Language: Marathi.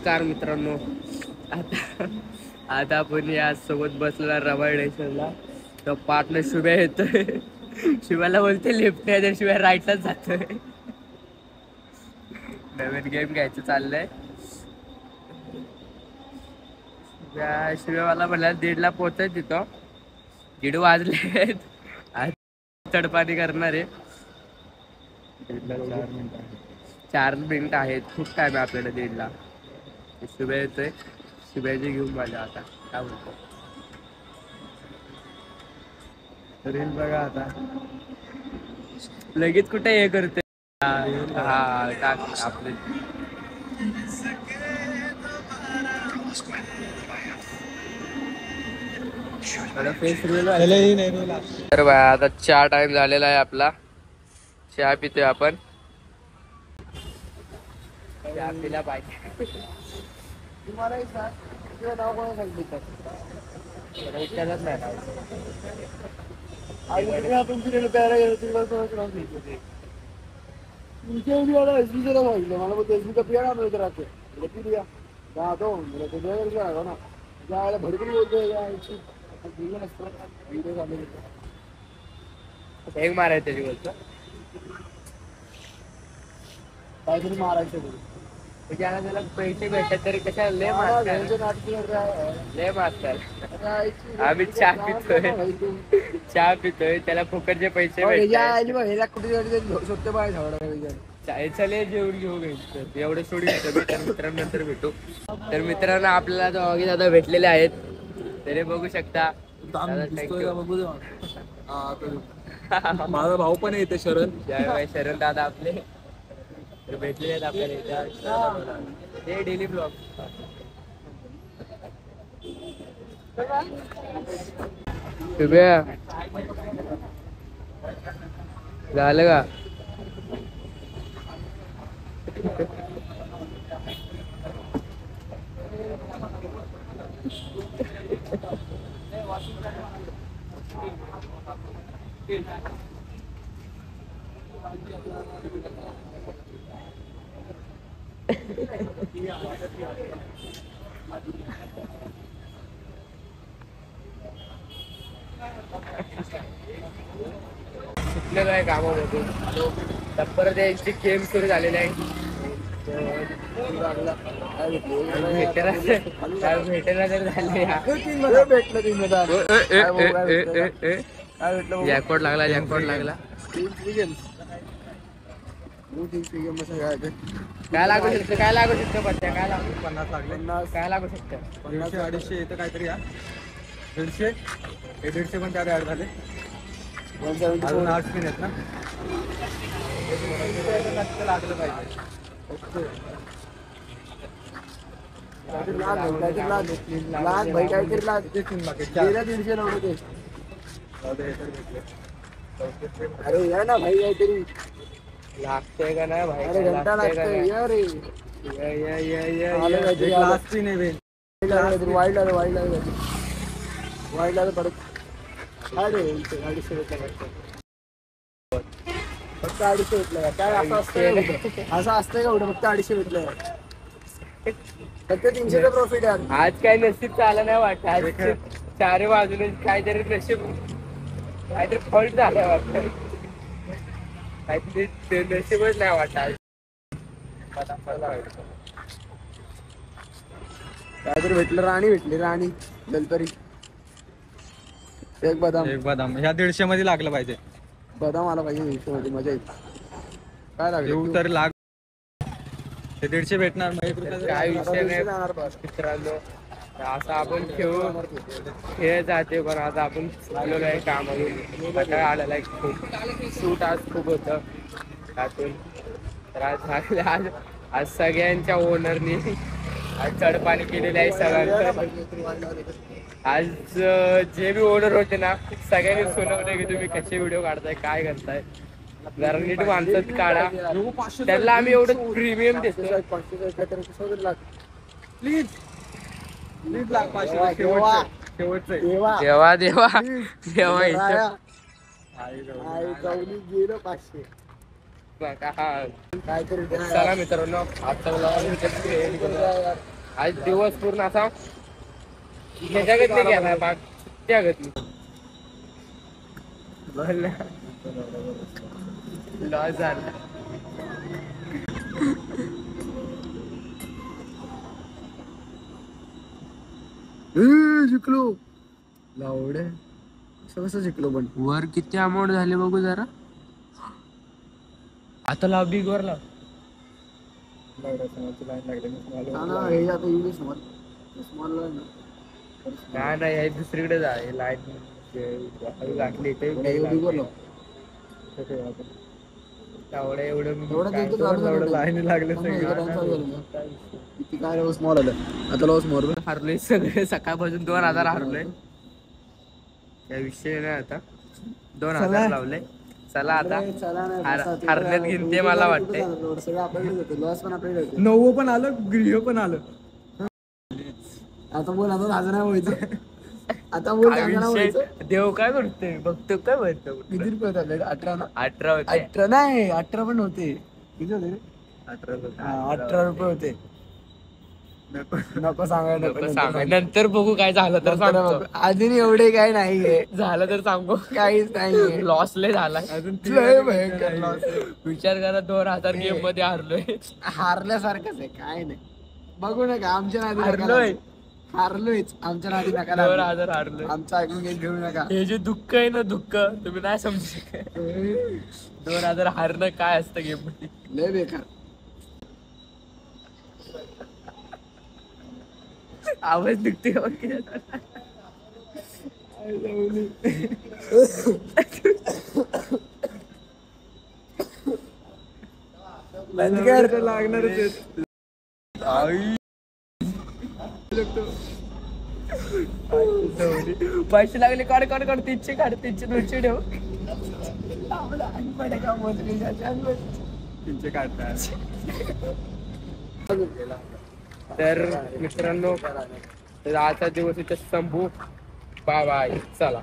नमस्कार मित्रांनो. आता आता आपण या सोबत बसलेला रबळ स्टेशनला तर पार्टनर शुभ्या येतोय. शिवाला बोलते लेफ्ट आहे तर शिवाय राईटलाच जातोय. नवीन गेम घ्यायचं चाललंय. शिवाय मला म्हणला 1:30ला पोहोचाय तिथं. 1:30 वाजले. तडपाणी करणार आहे. 4 मिनिट आहेत. खूप टाइम आहे आपल्याला 1:30ला. शुभ्या येतोय. शुभ्याची घेऊन माझ्या आता काय बोलतो रील बघा आता. लगेच कुठे हे करते. हा टाक आपले. तर बाय आता चहा टाइम झालेला आहे आपला. चहा पितोय आपण. चहा पिला पाहिजे. तुम्हाला नाव कोणा सांगितलं विचारत नाही. आपण फिरायला प्यायला गेलो तुला तुमच्या वाटलं मला एसबीचा पियाला मिळत राहते पिया जातो ना जायला भरपूर बोलतोय एक मारायचं त्याची बोलतो काहीतरी मारायचं त्याला त्याला पैसे भेटतात तरी कशा लय मारतात. आम्ही चहा पितोय त्याला फुकटचे पैसे चले जेवण घेऊ घ्यायचं एवढं सोडून मित्रांनंतर भेटू. तर मित्रांनो आपल्याला दोघे दादा भेटलेले आहेत. तरी बघू शकता. माझा भाऊ पण येते शरण दादा आपले तर भेटलेले आहेत आपल्याला. हे डेली ब्लॉग शुभ्या झालं का. सुटलेलं आहे कामामधून. परत यांची गेम सुरू झालेली आहे. भेटेना तर झाले जॅकपॉट लागला. जॅकपॉट लागला. काय लागू शकतं. काय लागू शकतं पत्त्या काय लागू 50 लागले. काय लागू शकतं. 150-250 येतं काहीतरी. 150 हे 150 पण त्यात ऍड झाले. 8 पिन आहेत ना. लागलं पाहिजे. अरे या ना भाई काहीतरी लागतंय का नाही भाई. घंटा लागतंय वाईट परत फक्त 250 भेटलं काय असं असतं. असं असतंय का कुठं फक्त 250 भेटलं फक्त 300चं प्रॉफिट आहे. आज काय नशीब चाललं नाही वाटत. आज 4 बाजूने काहीतरी नशीब काहीतरी फॉल्ट झालं वाटतं. काहीतरी नशीबच नाही वाटत. काहीतरी भेटलं. राणी भेटली. राणी जलपरी. एक बदाम ह्या 150 मध्ये लागलं पाहिजे. बदाम आला पाहिजे 150 मध्ये. मजा येईल. काय लागेल तरी लाग ते 150 भेटणार. काय विषय नाही मित्रांनो. असं आपण खेळ जाते पण आता आपण आलेलो आहे कामावरून. आता आलेला आहे खूप सूट आज खूप होतं त्यातून. तर आज सगळ्यांच्या ओनरनी आज चढपाणी केलेली आहे सगळ्यांचं. आज जे बी ओनर होते ना सगळ्यांनी सुनावले की तुम्ही कसे व्हिडिओ काढताय काय करताय. जरा नीट माणसात काढा. त्याला आम्ही एवढं प्रीमियम देतो. प्लीज देवा देवा देवा गेलो 500. चला मित्रांनो आता आज दिवस पूर्ण असा ह्याच्यागतली गेला बाग त्या गती लॉस झाला. जिंकलो लावडे कसं जिंकलो पण वर किती अमाऊंट झाले बघू जरा. आता लाव बिग वर लाव. नाही नाही हे दुसरीकडे जा. लाईट लागली एवढं लाईन लागले किती काय लॉस मोर आलं आता लॉस मोर हरलोय सगळे. सकाळपासून 2000 हरलोय. त्या विषय नाही आता 2000 लावले. चला आता हरण्यात गिनते मला वाटते. लॉस पण आपल्याकडे 9 पण आलं गृह पण आलं. आता बोल आता माझं नाही व्हायचं. आता बोल देव काय करतोय बघतो काय म्हणतो. किती रुपये होते 18 ना 18 होते. 18 नाही 18 पण होते. किती होते 18 रुपये होते. नको सांगायला नंतर बघू काय झालं तर सांगतो. अजून एवढे काय नाहीये. झालं तर सांगू. काहीच नाही लॉस लय झाला अजून भयंकर लॉस. विचार करा 2000 गेम मध्ये हारलोय. हारल्यासारखंच आहे काय नाही. बघू नका आमच्या नादी हारलोय. हारलोयच आमच्या नादी नका. 2000 हारलोय. आमचं ऐकून घेऊ नका. हे जे दुःख आहे ना दुःख तुम्ही नाही समजू शकत. 2000 हारणं काय असतं गेम मध्ये. लय बेकार. आवाज दुखते लागणारच. पैसे लागले काढ काढ काढ. 300 काढ. 300 200 ठेव. 300 काढतात. तर मित्रांनो आजचा दिवस इथे संपू. Bye bye. चला.